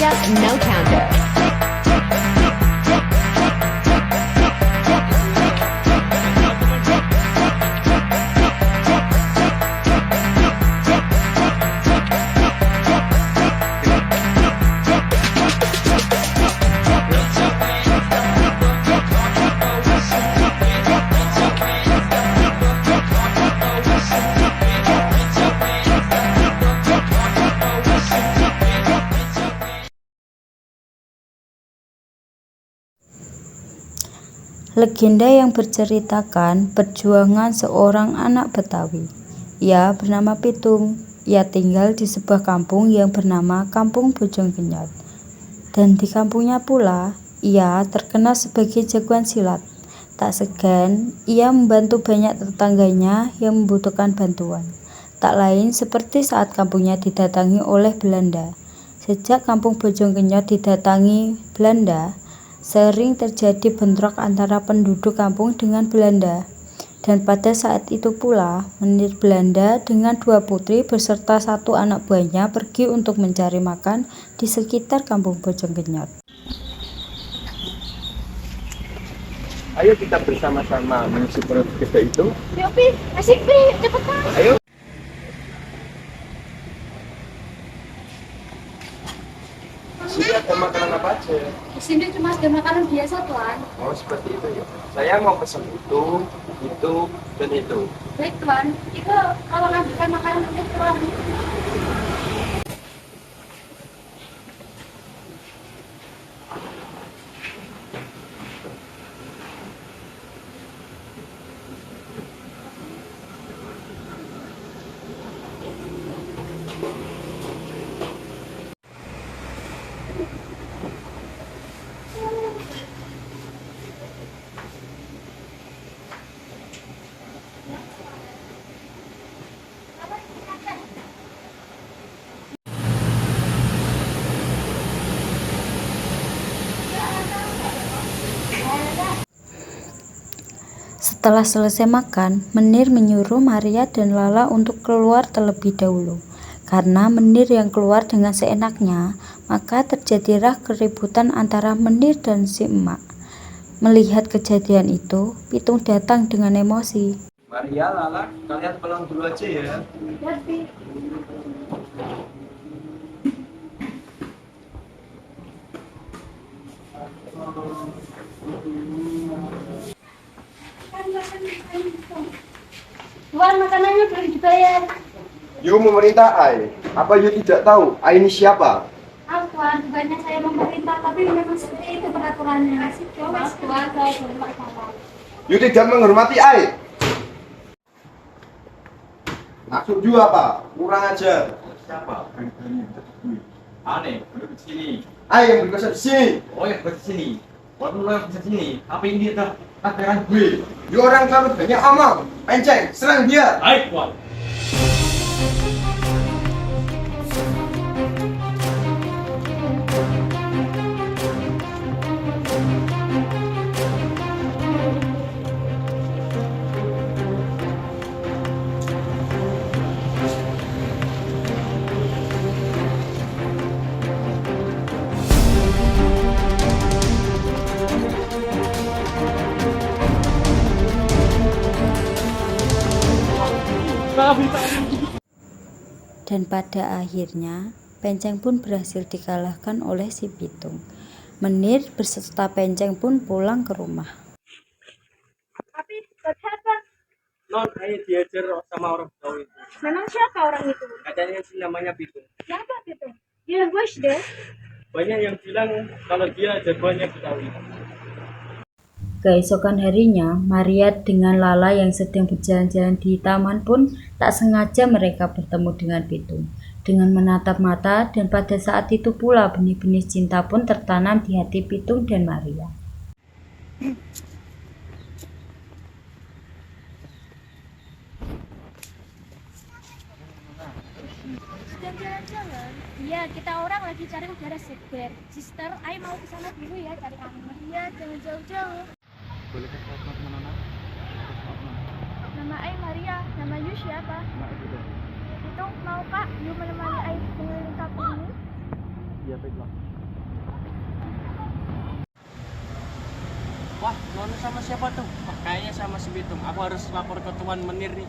up, no counter. Legenda yang berceritakan perjuangan seorang anak Betawi. Ia bernama Pitung. Ia tinggal di sebuah kampung yang bernama Kampung Bojongkenyot. Dan di kampungnya pula, ia terkenal sebagai jagoan silat. Tak segan, ia membantu banyak tetangganya yang membutuhkan bantuan. Tak lain seperti saat kampungnya didatangi oleh Belanda. Sejak Kampung Bojongkenyot didatangi Belanda, sering terjadi bentrok antara penduduk kampung dengan Belanda. Dan pada saat itu pula, Menir Belanda dengan 2 putri beserta 1 anak buahnya pergi untuk mencari makan di sekitar Kampung Bojongkenyot. Ayo kita bersama-sama menuju perut gede itu. Yuk, Pi, asik, Pi, cepetan. Ayo. Di sini ada makanan apa aja? Di sini cuma ada makanan biasa, Tuan. Oh, seperti itu ya. Saya mau pesan itu, dan itu. Baik, Tuan. Itu kalau ngambilkan makanan untuk Tuan. Setelah selesai makan, Menir menyuruh Maria dan Lala untuk keluar terlebih dahulu. Karena Menir yang keluar dengan seenaknya, maka terjadilah keributan antara Menir dan si emak. Melihat kejadian itu, Pitung datang dengan emosi. Maria, Lala, kalian pulang dulu aja ya. Ya, Pi. Tuan, makanannya belum dibayar. You memerintah Ai. Apa you tidak tahu Ai ini siapa? Tuan, bukannya saya memerintah, tapi memang seperti itu peraturannya. Maaf, Tuan, saya berbuat salah. You tidak menghormati Ai. Maksud you apa? Kurang ajar. Siapa? Aneh, duduk di sini. Ai yang berkuasa di sini. Oh ya, di sini. Walaupun lo yang di sini, tapi ini adalah aturan gue. You orang terlalu banyak omong. Penceng, serang dia. Baik, Tuan. Dan pada akhirnya, Penceng pun berhasil dikalahkan oleh si Pitung. Menir beserta Penceng pun pulang ke rumah. Tapi, siapa? Non, Ai diajar sama orang Betawi itu. Memang siapa orang itu? Katanya sih namanya Pitung. Siapa itu? Dia bos deh. Banyak yang bilang kalau dia jagoannya Betawi. Keesokan harinya, Maria dengan Lala yang sedang berjalan-jalan di taman pun tak sengaja mereka bertemu dengan Pitung. Dengan menatap mata, dan pada saat itu pula benih-benih cinta pun tertanam di hati Pitung dan Maria. Sedang jalan-jalan? Iya, kita orang lagi cari udara segar. Sister, Ai mau ke sana dulu ya cari angin. Iya, jangan jauh-jauh. Boleh ke teman Nona? Nama Ai Maria, nama Yu siapa? Itu mau Kak, Yu menemani Ai mengelilingi kampung ini? Iya, baiklah. Laporan sama siapa tuh? Kayaknya sama si Bitung. Aku harus lapor ke Tuan Menir nih.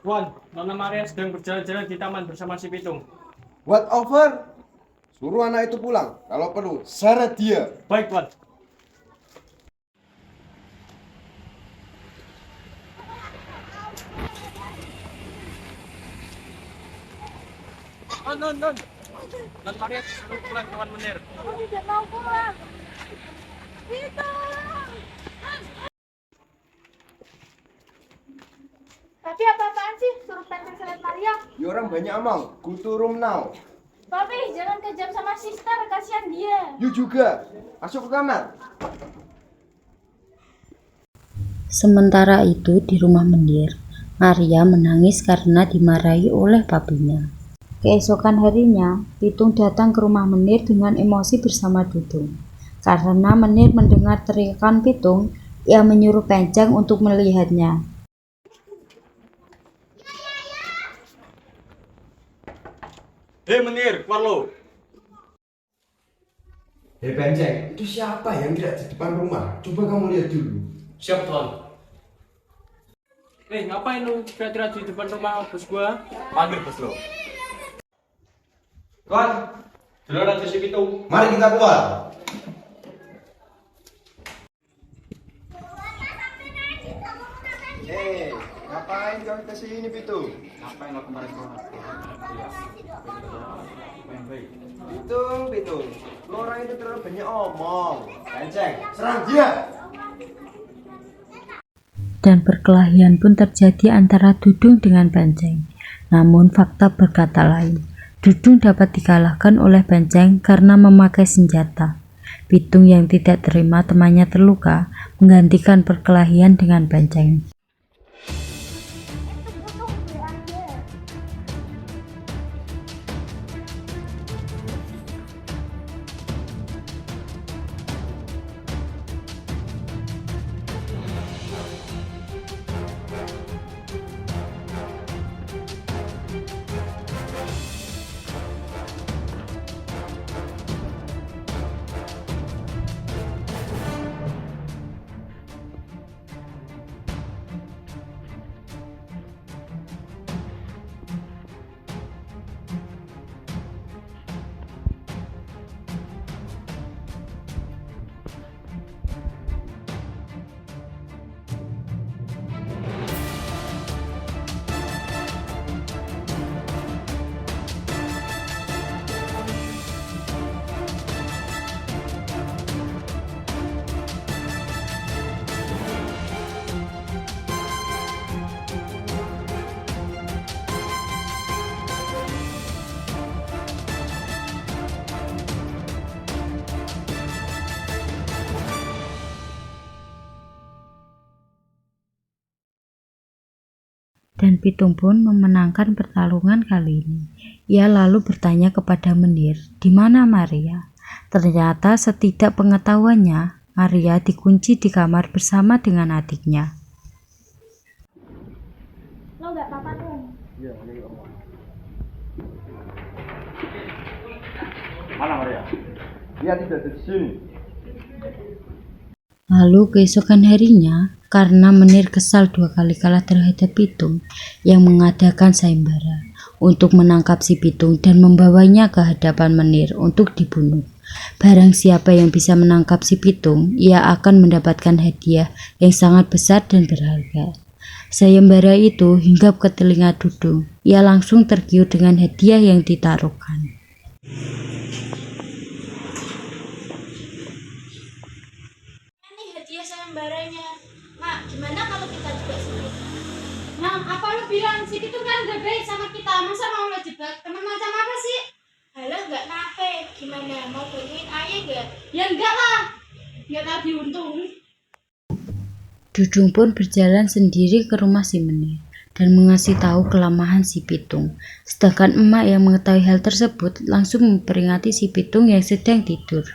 Tuan, Nona Maria sedang berjalan-jalan di taman bersama si Bitung. What over? Suruh anak itu pulang. Kalau perlu, seret dia. Baik, Tuan. Non. Non Maria suruh pulang Tuan Menir. Aku tidak mau pulang. Itu. Tapi apa-apaan sih suruh pengen seret Maria? Ya orang banyak omong. Go to room now. Papi, jangan kejam sama sister, kasihan dia. You juga. Masuk ke kamar. Sementara itu di rumah Menir, Maria menangis karena dimarahi oleh papinya. Keesokan harinya, Pitung datang ke rumah Menir dengan emosi bersama Dudung. Karena Menir mendengar teriakan Pitung, ia menyuruh Penceng untuk melihatnya. Hei Menir, keluar lo. Hei Benceng, itu siapa yang tidak di depan rumah? Coba kamu lihat dulu. Siap, Tuan. Ngapain lu teriak-teriak di depan rumah bos gua? Panggil bos lo. Tuan, duluan aja si Bitung. Mari kita keluar. Hei, ngapain kau ke sini, Pitu? Ngapain lo kemarin tuan? Pitung. Lo orang itu terlalu banyak omong. Benceng, serang dia. Dan perkelahian pun terjadi antara Dudung dengan Penceng. Namun fakta berkata lain. Dudung dapat dikalahkan oleh Penceng karena memakai senjata. Pitung yang tidak terima temannya terluka menggantikan perkelahian dengan Penceng. Dan Pitung pun memenangkan pertarungan kali ini. Ia lalu bertanya kepada Menir, di mana Maria? Ternyata setidak pengetahuannya, Maria dikunci di kamar bersama dengan adiknya. Lo nggak apa-apa tuh? Mana Maria? Dia tidak ada di sini. Lalu keesokan harinya, karena Menir kesal 2 kali kalah terhadap Pitung yang mengadakan sayembara untuk menangkap si Pitung dan membawanya ke hadapan Menir untuk dibunuh. Barang siapa yang bisa menangkap si Pitung, ia akan mendapatkan hadiah yang sangat besar dan berharga. Sayembara itu hinggap ke telinga Dudung. Ia langsung tergiur dengan hadiah yang ditaruhkan. Ini hadiah sayembaranya. Mak, gimana kalau kita juga sini? Nah, apa lu bilang sih itu kan udah baik sama kita, masa mau lo jebak? Teman macam apa sih? Halo, nggak nape? Gimana? Mau bantuin ayah nggak? Ya enggak lah, nggak tadi untung. Dudung pun berjalan sendiri ke rumah si Menir dan mengasih tahu kelemahan si Pitung. Sedangkan emak yang mengetahui hal tersebut langsung memperingati si Pitung yang sedang tidur.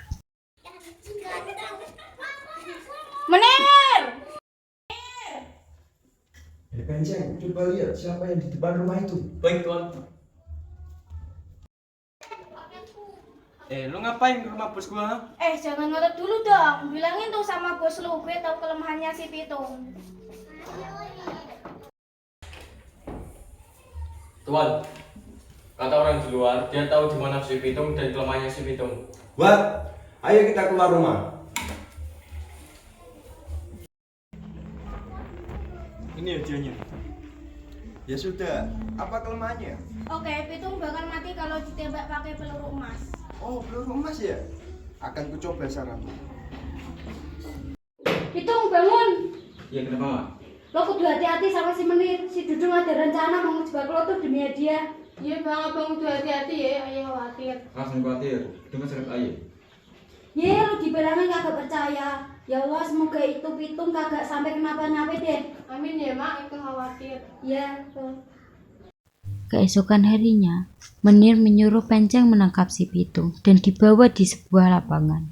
Menir! Benceng, coba lihat siapa yang di depan rumah itu. Baik, Tuan. Lu ngapain ke rumah bos gua? Jangan ngotot dulu dong. Bilangin tuh sama bos lu, gue tahu kelemahannya si Pitung. Tuan, kata orang di luar, dia tahu di mana si Pitung dan kelemahannya si Pitung. Buat, ayo kita keluar rumah. Ini hadiahnya. Ya sudah, apa kelemahannya? Oke, Pitung bakal mati kalau ditembak pakai peluru emas. Oh, peluru emas ya? Akan kucoba saranmu. Pitung, bangun. Iya, kenapa, Mak? Lo kudu hati-hati sama si Menir. Si Dudung ada rencana mau ngejebak lo tuh demi hadiah. Iya bang, abang kudu hati-hati ya. Ayo khawatir. Langsung khawatir, dengar sakit aja. Ye, lu dibilangin kagak percaya. Ya Allah, semoga itu Pitung kagak sampai kenapa-napa deh. Amin ya mak, itu khawatir. Iya. Keesokan harinya, Menir menyuruh Penceng menangkap si Pitung dan dibawa di sebuah lapangan.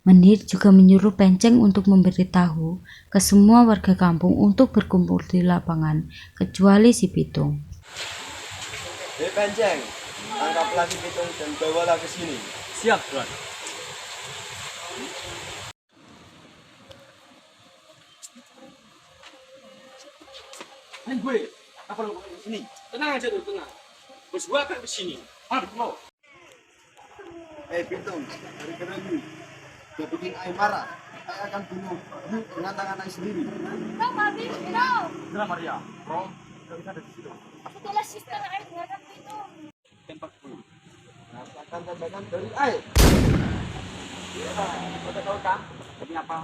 Menir juga menyuruh Penceng untuk memberitahu ke semua warga kampung untuk berkumpul di lapangan, kecuali si Pitung. Hei Penceng, tangkaplah si Pitung dan bawalah ke sini. Siap, Tuan. Gue, apa lo ke sini? Tenang aja tuh, tenang. Bos gua akan ke sini. Mau. Hei Pitung, dari keren dulu. Dia bikin Ai marah. Ai akan bunuh dengan tangan Ai sendiri. Bang, babi, Pitung. Kenapa Maria? Bro, gak bisa ada di situ. Aku tulis sistem air dengarkan Pitung. Tempat dulu. Rasakan tembakan dari Ai. Kita tahu kan? Tapi apa?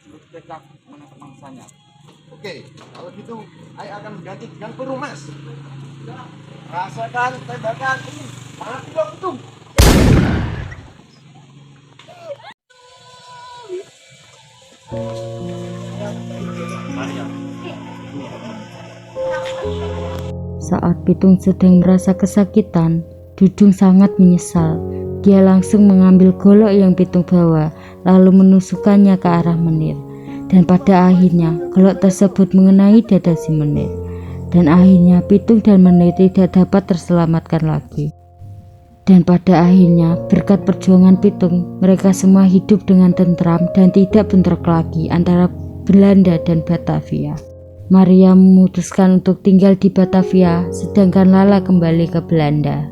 Menurut tekad menangkap mangsanya. Oke, kalau gitu Ai akan mengganti dengan peluru emas. Rasakan tembakan ini. Mati lo Pitung. Maria. Saat Pitung sedang merasa kesakitan, Dudung sangat menyesal. Dia langsung mengambil golok yang Pitung bawa, lalu menusukkannya ke arah Menir. Dan pada akhirnya, golok tersebut mengenai dada si Menir. Dan akhirnya Pitung dan Menir tidak dapat terselamatkan lagi. Dan pada akhirnya, berkat perjuangan Pitung, mereka semua hidup dengan tentram dan tidak bentrok lagi antara Belanda dan Batavia. Maria memutuskan untuk tinggal di Batavia, sedangkan Lala kembali ke Belanda.